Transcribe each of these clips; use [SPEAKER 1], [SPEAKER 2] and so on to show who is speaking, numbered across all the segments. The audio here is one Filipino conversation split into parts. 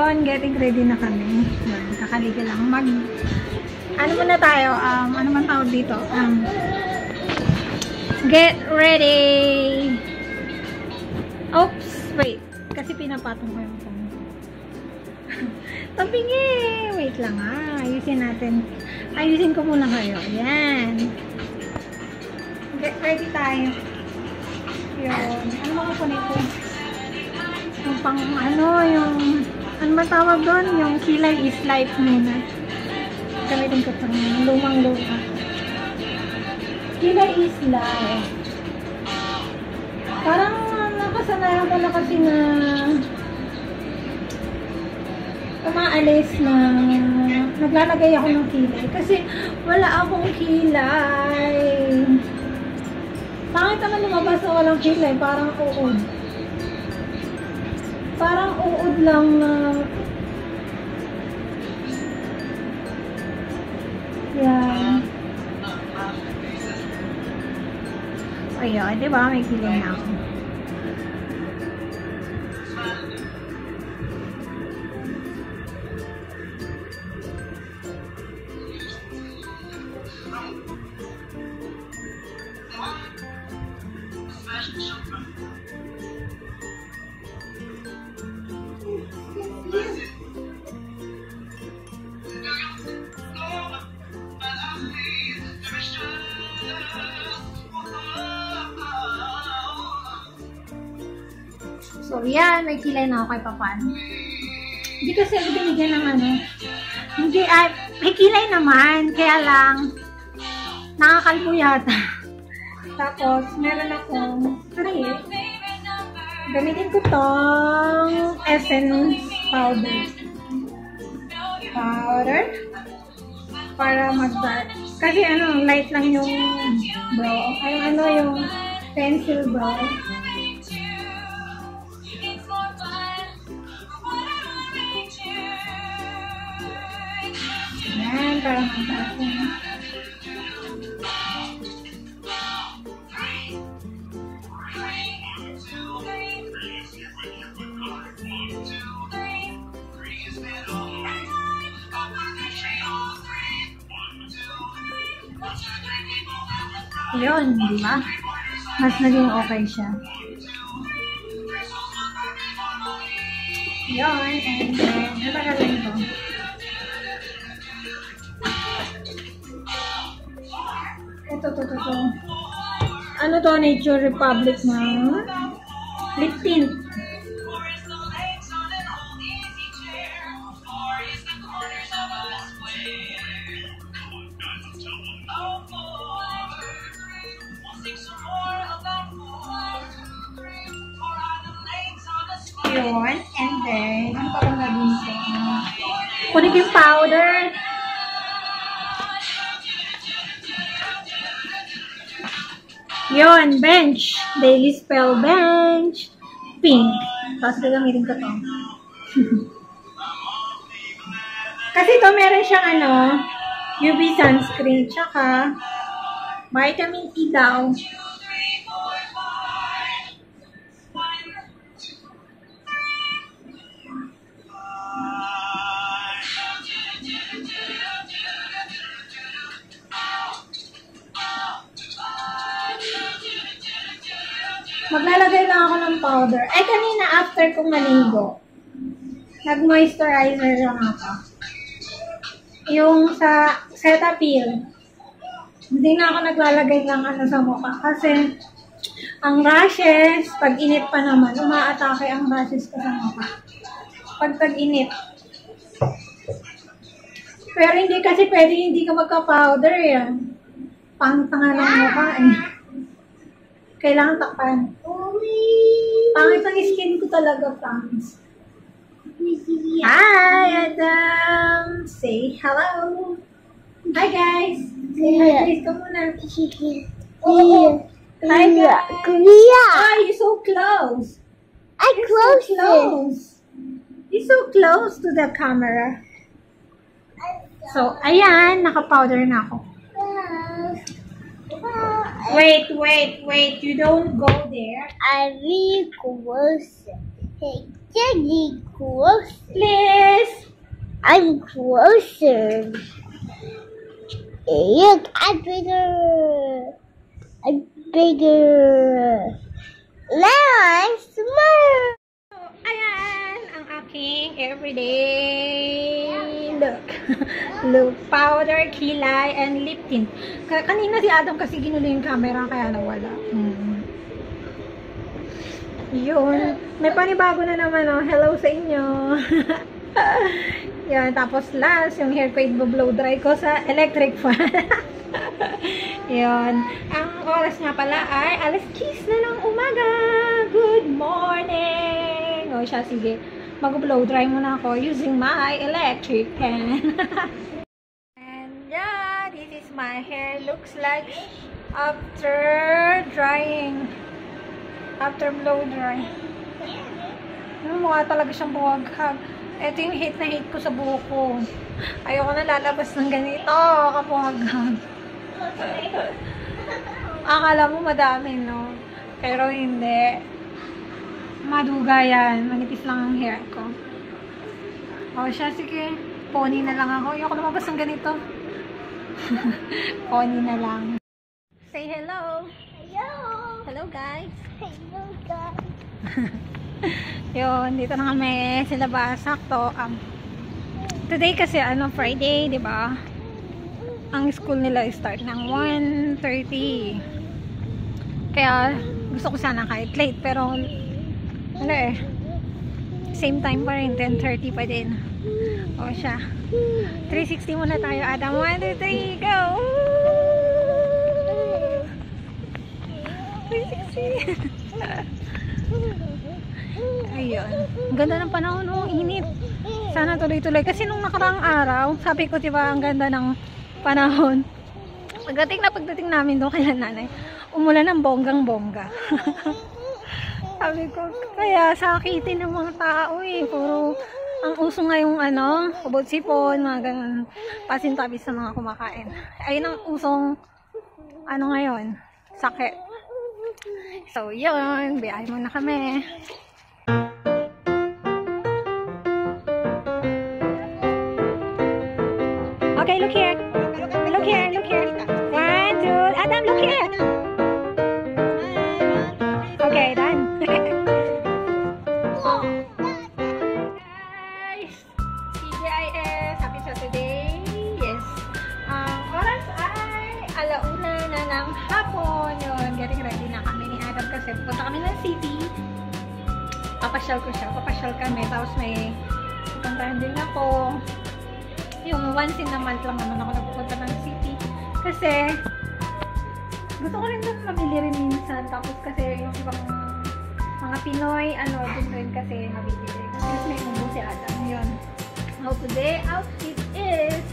[SPEAKER 1] Ayun, getting ready na kami. Yun, kakaliga lang. Ano muna tayo? Ano man tawag dito? Get ready! Oops! Wait. Kasi pinapatong ko yung phone. Tabingi! Wait lang ayusin natin. Ayusin ko muna kayo. Ayan. Get ready tayo. Yun. Ano mga kunin ko? Yung pang yung ano matawag doon? Yung kilay is life muna. Gamitin ko pang lumang-luma. Kilay is life. Parang nakasanayan ko na kasi na umaalis na naglalagay ako ng kilay. Kasi wala akong kilay. Bakit naman lumabas na walang kilay? Parang uod. Parang uod lang na yan. Ayun, diba? May kilay na ako. So, yan. May kilay na ako kay Papan. Hindi kasi binigyan ng ano. Hindi, may kilay naman. Kaya lang, nakakalbo yata. Tapos, meron akong 3. Gamitin ko tong Essence powder. Para mag-dark. Kasi light lang yung brow. Yung pencil brow. Yan, para mag-dark yun. Yun, di ba? Mas naging okay siya. Yun, and then, natagal lang ito. Ito. Ano to? Nature Republic na lip tint. Yun, and then, ano pa bang gagawin ko? Kunin ko yung powder. Yun, bench. Daily Spell Bench. Pink. Tapos gagamitin ko to. Kasi ito meron siyang UV sunscreen. Tsaka, vitamin E daw. Maglalagay lang ako ng powder. Ay, kanina after kong maligo, nag-moisturizer lang ako. Yung sa Cetaphil, hindi na ako naglalagay lang sa mukha. Kasi, ang rashes, pag init pa naman, umaatake ang rashes ko sa mukha. Pag tag-init. Pero hindi kasi pwede hindi ka magka-powder yan. Pangtanga ng mukha Kailangan takpan. Pangit ang skin ko talaga, promise. Hi, Adam! Say hello! Hi, guys! Say hi, please. Come on. Hi, guys!
[SPEAKER 2] Korea!
[SPEAKER 1] Oh, you're so close! You're so close to the camera. So, ayan. Naka-powder na ako. Wait. You don't go there.
[SPEAKER 2] I will go. Hey. Getting close.
[SPEAKER 1] Please.
[SPEAKER 2] I'm closer. Look, I'm bigger. I'm bigger. Now I'm smart.
[SPEAKER 1] Ayan, ang aking everyday look. Look, powder, kilay, and lip tint. Kanina si Adam kasi ginulo yung camera kaya nawala. Yun. May panibago na naman, oh. Hello sa inyo. Yan, tapos last, yung hair ko i-blow dry ko sa electric fan. Yun. Ang oras nga pala ay 10:00 na ng umaga. Good morning! O siya, sige. Mag-blow dry muna ako using my electric fan. And yeah, this is my hair. Looks like after drying. After blow dry. Mukha talaga siyang buwaghag. Ito yung hate na hate ko sa buhok ko. Ayoko na lalabas ng ganito. Kabuwaghag. Akala mo madami, no? Pero hindi. Maduga yan. Manipis lang ang hair ko. O siya, sige. Pony na lang ako. Ayoko lumabas ng ganito. Pony na lang. Say hello.
[SPEAKER 2] Hello.
[SPEAKER 1] Hello, guys.
[SPEAKER 2] Hello, guys.
[SPEAKER 1] Yun, dito na kami sa labas. Sakto. Today kasi, Friday, di ba? Ang school nila start ng 1:30. Kaya, gusto ko sana kahit late. Pero, same time pa rin. 10:30 pa din. O siya. 360 muna tayo, Adam. 1, 2, 3, go! 360. Ayun. Ganda ng panahon, oh. Init. Sana tuloy-tuloy. Kasi nung nakaraang araw, sabi ko, diba, ang ganda ng panahon. Pagdating namin doon kay nanay, umulan ng bonggang-bongga. Sabi ko, kaya sakitin ng mga tao eh. Puro, ang uso ngayong ubod sipon, mga ganun, pasintabi sa mga kumakain. Ayun ang usong, ngayon, sakit. So, yun, biyahe muna kami. Okay, look here. Look here, look here. 1, 2, Adam, look here. Okay, done. Guys, TGIS, happy Saturday. Yes. Oras ay 1:00 na ng hapon. Yun, getting ready na kami ni Adam kasi punta kami ng city. Papasyal ko siya. Papasyal kami. Tapos may pupuntahan din ako. Yung once in a month lang naman ako nagpupunta ng city. Kasi, gusto ko rin doon mabili rin minsan. Tapos kasi yung ibang mga Pinoy, doon rin kasi mabibili. Kasi may mundo si Adam. Yun. Now today, outfit is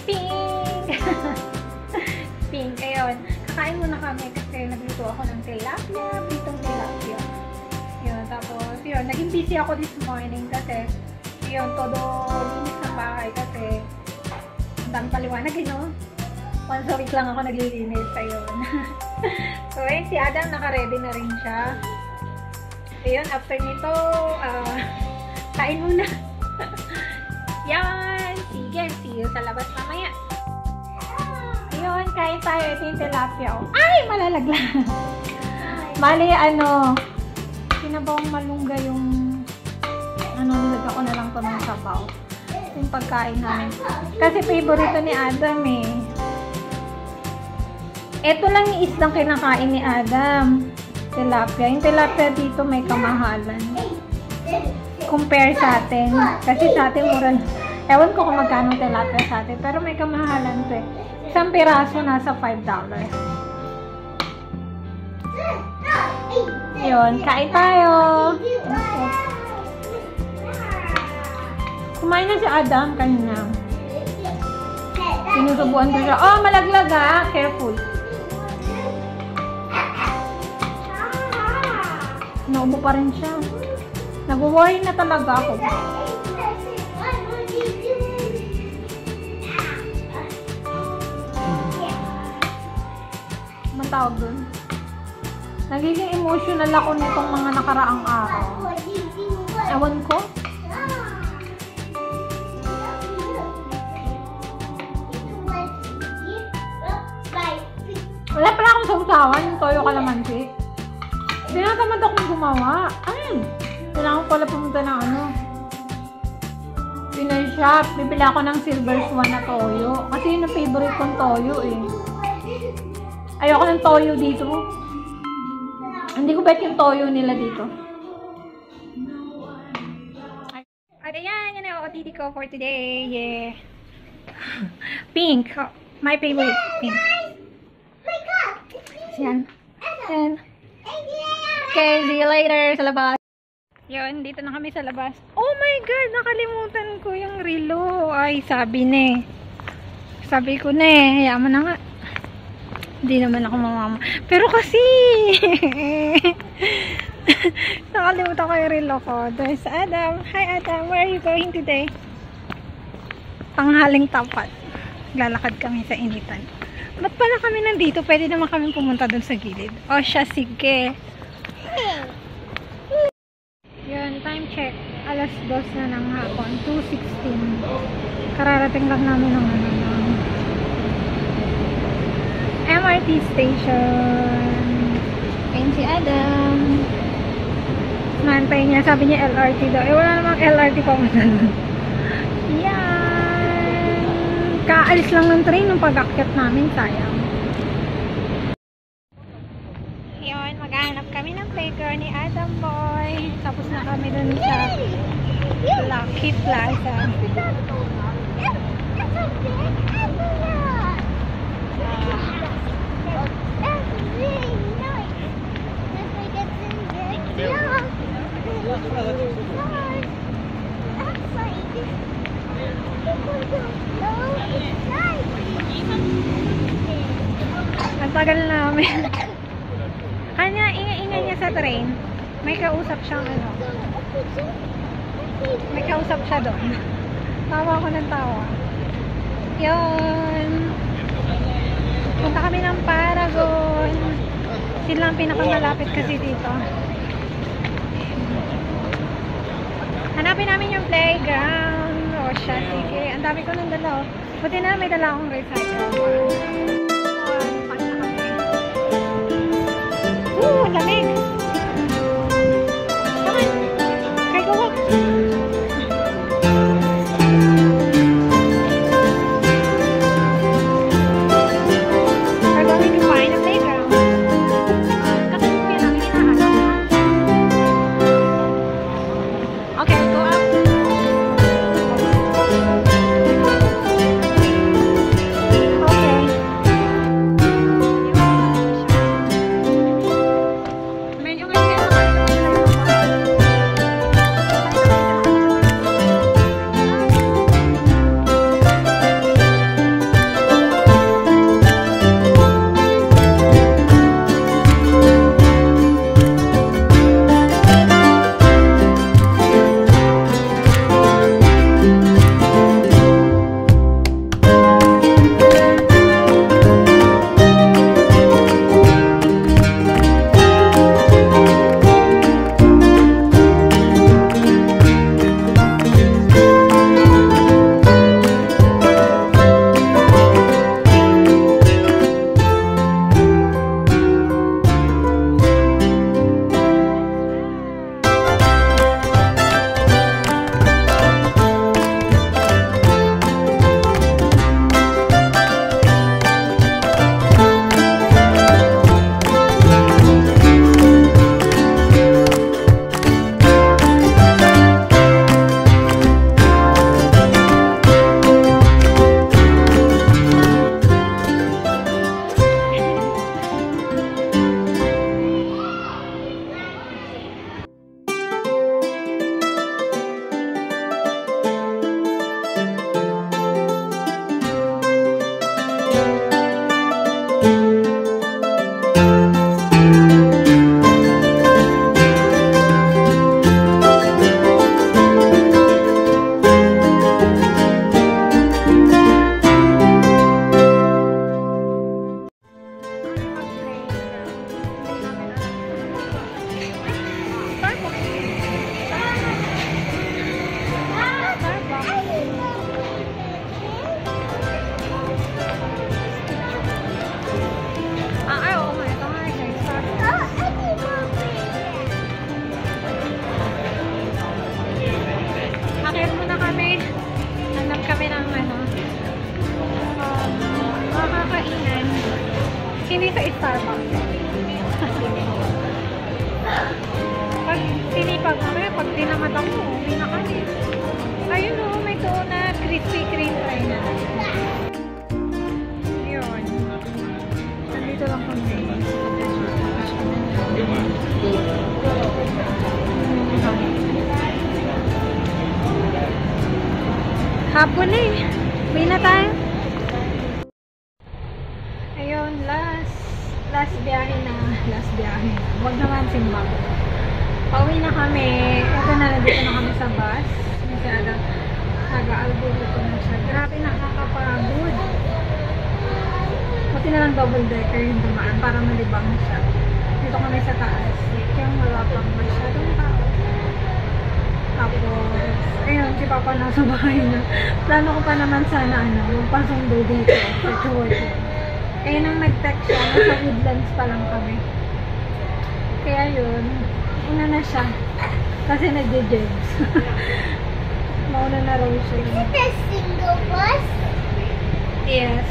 [SPEAKER 1] pink! Pink. Ayun. Kakain muna kami kasi nagluto ako ng tilapia. Pritong tilapia. Yun. Tapos, yun. Naging busy ako this morning kasi yun, todo linis ng bahay kasi ang dami paliwanag, once a week lang ako naglilinis. Ayun. So, ayun, si Adam naka-ready na rin siya. Ayun, after nito, kain muna. Yan. Sige, see you sa labas mamaya. Ayun, kain tayo. Ito yung tilapia. Ay, malalaglag. Mali, sinabawang malungga yung nilagyan ko na lang ito ng sabaw. Yung pagkain namin. Kasi favorito ni Adam eh. Ito lang yung isdang kinakain ni Adam. Tilapia. Yung tilapia dito may kamahalan. Compare sa atin. Kasi sa atin mura. Ewan ko kung magkano tilapia sa atin. Pero may kamahalan ito eh. Isang piraso nasa $5. Yun. Kain tayo. Kumain na si Adam kanina. Sinusubuan ko siya. Oh, malaglag ha. Careful. Naubo pa rin siya. Nag-worry na talaga ako. Anong tawag dun? Nagiging emotional ako nitong mga nakaraang araw. Ewan ko. Wala pala akong sausawan, yung toyo kalamansi. Tinatamad akong gumawa. Kailangan ko pala pumunta ng ano. Pinoy shop. Bibili ako ng silver swan na toyo. Kasi yun ang favorite kong toyo eh. Ayoko ng toyo dito. Hindi ko bet yung toyo nila dito. At ayan, yan ang OOTD ko for today. Yeah. Pink. Oh, my favorite. Pink. Yan. And, okay, see you later sa labas. Yun, dito na kami sa labas. Oh my God, nakalimutan ko yung relo. Ay, sabi na eh. Sabi ko na eh, yaman na nga. Hindi naman ako mamama. Pero kasi, nakalimutan ko yung relo ko. There's Adam. Hi Adam, where are you going today? Tanghaling tapat. Lalakad kami sa initan. Ba't pala kami nandito? Pwede naman kami pumunta dun sa gilid. O siya, sige. Yun, time check. Alas 2 na ng hapon. 2:16. Kararating lang namin ng MRT station. Ayun si Adam. Nantay niya. Sabi niya LRT daw. Eh, wala namang LRT pa mo doon. Yan. Kaalis lang ng train nung pag-akyat namin. Sayang. Yun, maghahanap kami ng playground ni Adam Boy. Tapos na kami dun sa Lucky Plaza. Ang tagal namin. Kanya, ingay-ingay niya sa train. May kausap siyang ano. May kausap siya doon. Tawa ko ng tawa. Yun. Punta kami ng Paragon. Sila ang pinakamalapit kasi dito. Hanapin namin yung playground. O siya, sige. Ang dami ko nang dala. Buti na may dala akong recycle. Ang lamig. Come on. Try go walk. We're going to find a playground. Kasi hindi namin hinahanap. Okay, go up. Okay. Hindi sa Starbucks. Pag sinipag kami, pag tinamad ako, uwi na kami. Ayun o, may donut, crispy cream try na. Yun. Nandito lang kami. Hapon na eh. Uwi na tayo. Ayun, last biyahe na. Huwag naman simbang. Pauwi na kami. Ito na, nandito na kami sa bus. Masyadong nag-aalbulo ko na siya. Grabe, nakakapagod. Buti na lang double decker yung dumaan para malibang siya. Dito kami sa taas. Kaya wala pang masyadong tao. Tapos, ayun, si Papa nasa bahay na. Plano ko pa naman sana, magpasundo dito. Sa Choward. Kaya nang nag-text siya, nasa Woodlands pa lang kami. Kaya yun, una na siya. Kasi nagde-jegs. Mauna na raw siya.
[SPEAKER 2] Is it a single bus?
[SPEAKER 1] Yes.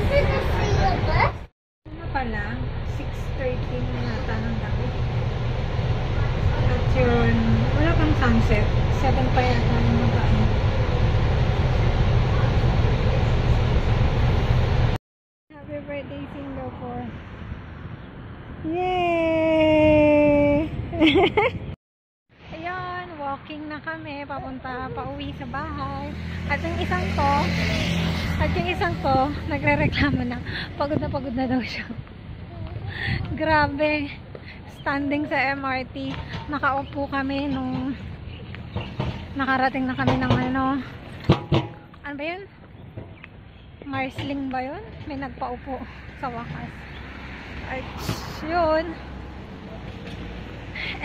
[SPEAKER 2] Is it a single bus?
[SPEAKER 1] Ano pala? 6:30 na nata ng gabi. At yun, wala pang sunset. 7 pa yata yung magaan. Happy birthday, Singapore. Yay! Ayan, walking na kami. Pauwi sa bahay. At yung isang to, nagre-reklamo na. Pagod na daw siya. Grabe. Standing sa MRT. Nakaupo kami nung nakarating na kami ng ano ba yun? Marsling ba yun? May nagpaupo sa wakas. At yun.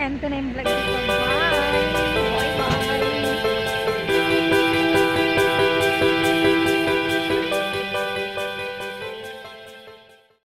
[SPEAKER 1] And ito na yung vlog dito. Bye!